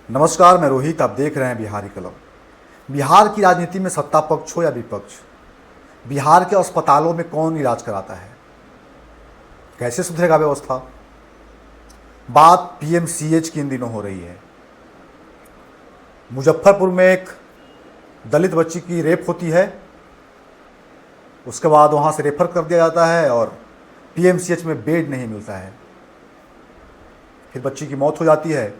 नमस्कार, मैं रोहित। आप देख रहे हैं बिहारी कलम। बिहार की राजनीति में सत्ता पक्ष हो या विपक्ष, बिहार के अस्पतालों में कौन इलाज कराता है? कैसे सुधरेगा व्यवस्था? बात पीएमसीएच की इन दिनों हो रही है। मुजफ्फरपुर में एक दलित बच्ची की रेप होती है, उसके बाद वहाँ से रेफर कर दिया जाता है और पीएमसीएच में बेड नहीं मिलता है। फिर बच्ची की मौत हो जाती है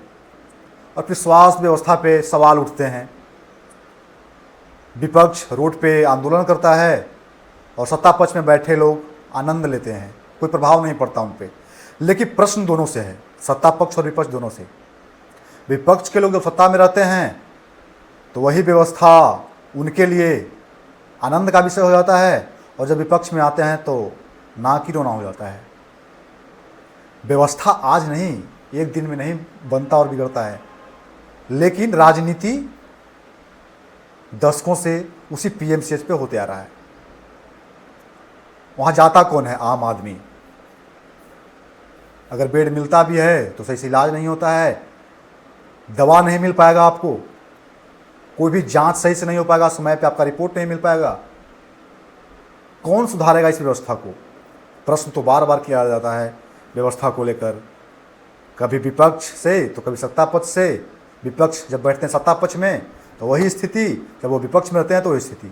और फिर स्वास्थ्य व्यवस्था पे सवाल उठते हैं। विपक्ष रोड पे आंदोलन करता है और सत्ता पक्ष में बैठे लोग आनंद लेते हैं, कोई प्रभाव नहीं पड़ता उन पे। लेकिन प्रश्न दोनों से है, सत्ता पक्ष और विपक्ष दोनों से। विपक्ष के लोग जब सत्ता में रहते हैं तो वही व्यवस्था उनके लिए आनंद का विषय हो जाता है, और जब विपक्ष में आते हैं तो ना की रोना हो जाता है। व्यवस्था आज नहीं, एक दिन में नहीं बनता और बिगड़ता है, लेकिन राजनीति दशकों से उसी पीएमसीएच पे होते आ रहा है। वहाँ जाता कौन है? आम आदमी। अगर बेड मिलता भी है तो सही से इलाज नहीं होता है, दवा नहीं मिल पाएगा आपको, कोई भी जांच सही से नहीं हो पाएगा, समय पे आपका रिपोर्ट नहीं मिल पाएगा। कौन सुधारेगा इस व्यवस्था को? प्रश्न तो बार बार किया जाता है व्यवस्था को लेकर, कभी विपक्ष से तो कभी सत्ता पक्ष से। विपक्ष जब बैठते हैं सत्ता पक्ष में तो वही स्थिति, जब वो विपक्ष में रहते हैं तो वही स्थिति।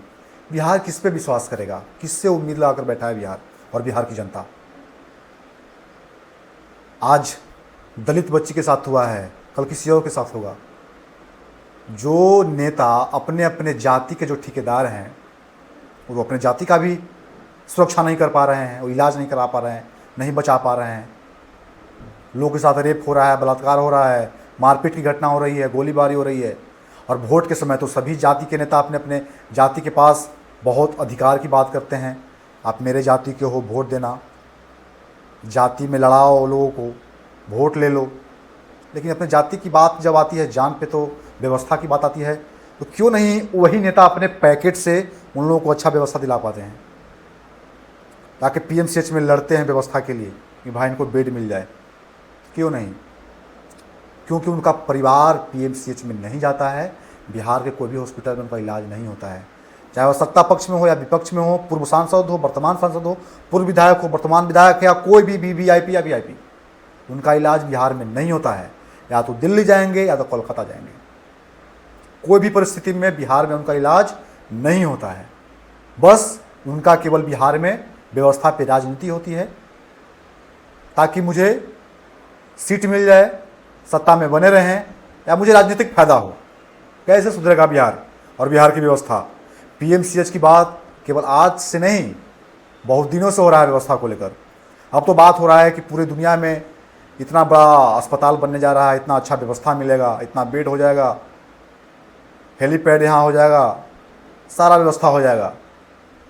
बिहार किस पे विश्वास करेगा? किससे उम्मीद लगाकर बैठा है बिहार और बिहार की जनता? आज दलित बच्ची के साथ हुआ है, कल किसी और के साथ होगा। जो नेता अपने अपने जाति के जो ठेकेदार हैं वो अपने जाति का भी सुरक्षा नहीं कर पा रहे हैं, वो इलाज नहीं करा पा रहे हैं, नहीं बचा पा रहे हैं। लोगों के साथ रेप हो रहा है, बलात्कार हो रहा है, मारपीट की घटना हो रही है, गोलीबारी हो रही है। और वोट के समय तो सभी जाति के नेता अपने अपने जाति के पास बहुत अधिकार की बात करते हैं। आप मेरे जाति के हो, वोट देना, जाति में लड़ाओ लोगों को, वोट ले लो। लेकिन अपने जाति की बात जब आती है, जान पे तो व्यवस्था की बात आती है, तो क्यों नहीं वही नेता अपने पैकेट से उन लोगों को अच्छा व्यवस्था दिला पाते हैं, ताकि पीएमसीएच में लड़ते हैं व्यवस्था के लिए कि भाई इनको बेड मिल जाए? क्यों नहीं? क्योंकि उनका परिवार पीएमसीएच में नहीं जाता है। बिहार के कोई भी हॉस्पिटल में उनका इलाज नहीं होता है, चाहे वह सत्ता पक्ष में हो या विपक्ष में हो, पूर्व सांसद हो, वर्तमान सांसद हो, पूर्व विधायक हो, वर्तमान विधायक या कोई भी वीवीआईपी या वीआईपी, उनका इलाज बिहार में नहीं होता है। या तो दिल्ली जाएंगे या तो कोलकाता जाएंगे, कोई भी परिस्थिति में बिहार में उनका इलाज नहीं होता है। बस उनका केवल बिहार में व्यवस्था पे राजनीति होती है, ताकि मुझे सीट मिल जाए, सत्ता में बने रहें, या मुझे राजनीतिक फायदा हो। कैसे सुधरेगा बिहार और बिहार की व्यवस्था? पीएमसीएच की बात केवल आज से नहीं, बहुत दिनों से हो रहा है व्यवस्था को लेकर। अब तो बात हो रहा है कि पूरी दुनिया में इतना बड़ा अस्पताल बनने जा रहा है, इतना अच्छा व्यवस्था मिलेगा, इतना बेड हो जाएगा, हेलीपैड यहाँ हो जाएगा, सारा व्यवस्था हो जाएगा,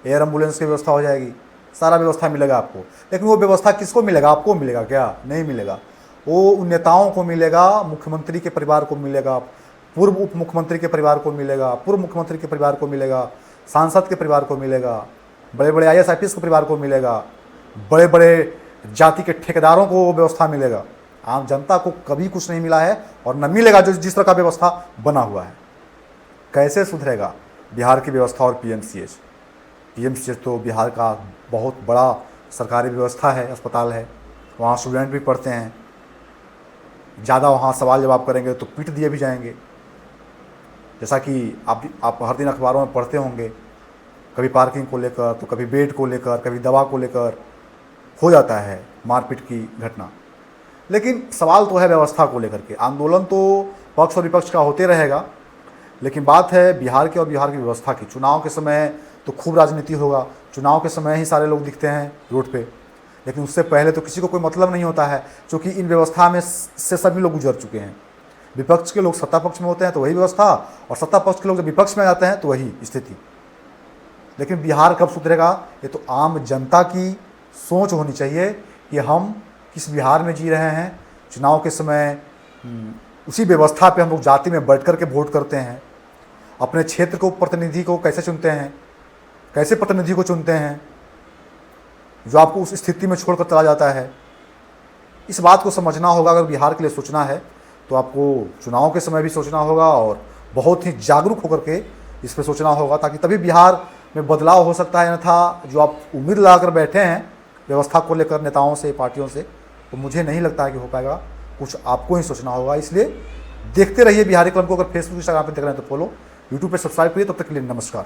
एयर एम्बुलेंस की व्यवस्था हो जाएगी, सारा व्यवस्था मिलेगा आपको। लेकिन वो व्यवस्था किसको मिलेगा? आपको मिलेगा क्या? नहीं मिलेगा। वो उन नेताओं को मिलेगा, मुख्यमंत्री के परिवार को मिलेगा, पूर्व उप मुख्यमंत्री के परिवार को मिलेगा, पूर्व मुख्यमंत्री के परिवार को मिलेगा, सांसद के परिवार को मिलेगा, बड़े बड़े आईएएस आईपीएस के परिवार को मिलेगा, बड़े बड़े जाति के ठेकेदारों को वो व्यवस्था मिलेगा। आम जनता को कभी कुछ नहीं मिला है और न मिलेगा जो जिस तरह का व्यवस्था बना हुआ है। कैसे सुधरेगा बिहार की व्यवस्था और पीएमसीएच? पीएमसीएच तो बिहार का बहुत बड़ा सरकारी व्यवस्था है, अस्पताल है, वहाँ स्टूडेंट भी पढ़ते हैं। ज़्यादा वहाँ सवाल जवाब करेंगे तो पीट दिए भी जाएंगे, जैसा कि आप हर दिन अखबारों में पढ़ते होंगे, कभी पार्किंग को लेकर तो कभी बेड को लेकर, कभी दवा को लेकर हो जाता है मारपीट की घटना। लेकिन सवाल तो है व्यवस्था को लेकर के। आंदोलन तो पक्ष और विपक्ष का होते रहेगा, लेकिन बात है बिहार के और बिहार की व्यवस्था की। चुनाव के समय तो खूब राजनीति होगा, चुनाव के समय ही सारे लोग दिखते हैं रोड पे, लेकिन उससे पहले तो किसी को कोई मतलब नहीं होता है, क्योंकि इन व्यवस्था में से सभी लोग गुजर चुके हैं। विपक्ष के लोग सत्ता पक्ष में होते हैं तो वही व्यवस्था, और सत्ता पक्ष के लोग जब विपक्ष में जाते हैं तो वही स्थिति। लेकिन बिहार कब सुधरेगा? ये तो आम जनता की सोच होनी चाहिए कि हम किस बिहार में जी रहे हैं। चुनाव के समय उसी व्यवस्था पे हम लोग जाति में बैठ कर के वोट करते हैं। अपने क्षेत्र को प्रतिनिधि को कैसे चुनते हैं, कैसे प्रतिनिधि को चुनते हैं जो आपको उस स्थिति में छोड़कर चला जाता है। इस बात को समझना होगा। अगर बिहार के लिए सोचना है तो आपको चुनाव के समय भी सोचना होगा और बहुत ही जागरूक होकर के इस पर सोचना होगा, ताकि तभी बिहार में बदलाव हो सकता है। अन्यथा जो आप उम्मीद लगा कर बैठे हैं व्यवस्था को लेकर नेताओं से, पार्टियों से, तो मुझे नहीं लगता है कि हो पाएगा। कुछ आपको ही सोचना होगा। इसलिए देखते रहिए बिहारी कलम को। अगर फेसबुक, इंस्टाग्राम पर देख रहे हैं तो फॉलो, यूट्यूब पर सब्सक्राइब करिए। तब तक के लिए नमस्कार।